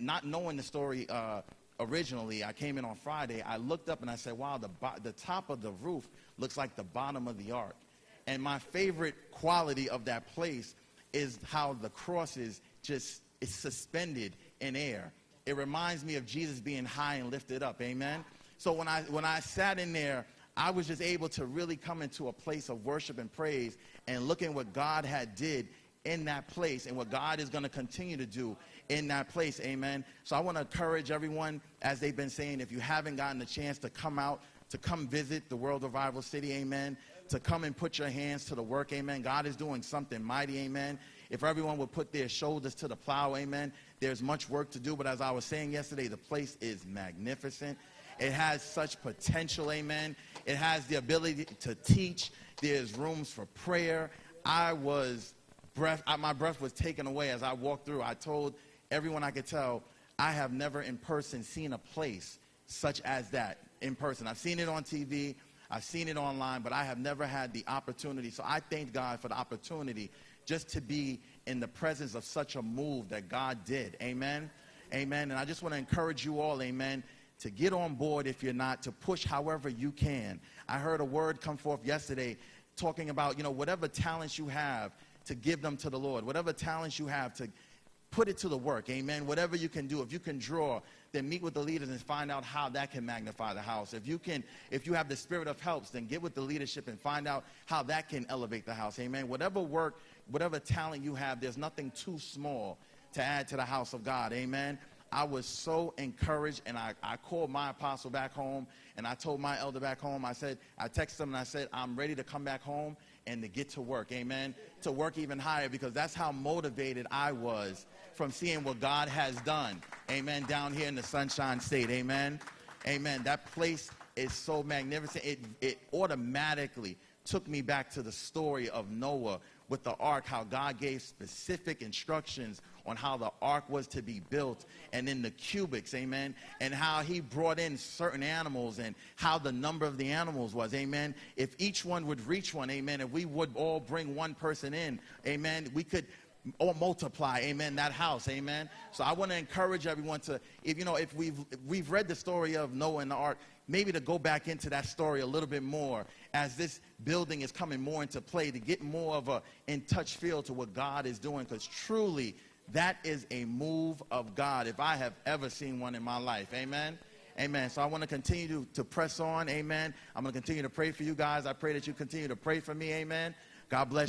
not knowing the story originally, I came in on Friday. I looked up and I said, wow, the top of the roof looks like the bottom of the ark. And my favorite quality of that place is how the cross is suspended in air. It reminds me of Jesus being high and lifted up. Amen. So when I sat in there, I was just able to really come into a place of worship and praise and look at what God had did in that place and what God is going to continue to do in that place. Amen. So I want to encourage everyone, as they've been saying, if you haven't gotten a chance to come out, to come visit the World Revival City, amen, to come and put your hands to the work, amen. God is doing something mighty, amen. If everyone would put their shoulders to the plow, amen, there's much work to do. But as I was saying yesterday, the place is magnificent. It has such potential, amen. It has the ability to teach. There's rooms for prayer. My breath was taken away as I walked through. I told everyone I could tell, I have never in person seen a place such as that in person. I've seen it on TV. I've seen it online, but I have never had the opportunity. So I thank God for the opportunity just to be in the presence of such a move that God did. Amen. Amen. And I just want to encourage you all, amen, to get on board if you're not, to push however you can. I heard a word come forth yesterday talking about, whatever talents you have, to give them to the Lord. Whatever talents you have, to put it to the work. Amen. Whatever you can do. If you can draw, then meet with the leaders and find out how that can magnify the house. If you have the spirit of helps, then get with the leadership and find out how that can elevate the house. Amen. Whatever work, whatever talent you have, there's nothing too small to add to the house of God. Amen. I was so encouraged, and I called my apostle back home, and I told my elder back home, I texted him and I said, I'm ready to come back home and to get to work, amen, to work even higher, because that's how motivated I was from seeing what God has done, amen, down here in the Sunshine State, amen, amen. That place is so magnificent. It automatically took me back to the story of Noah with the ark, how God gave specific instructions on how the ark was to be built, and then the cubics, amen, and how he brought in certain animals and how the number of the animals was, amen. If each one would reach one, amen, if we would all bring one person in, amen, we could or multiply, amen, that house, amen. So I want to encourage everyone to, if we've read the story of Noah and the ark, maybe to go back into that story a little bit more as this building is coming more into play, to get more of a in-touch feel to what God is doing, because truly that is a move of God if I have ever seen one in my life, amen. Amen. So I want to continue to press on, amen. I'm going to continue to pray for you guys. I pray that you continue to pray for me, amen. God bless you.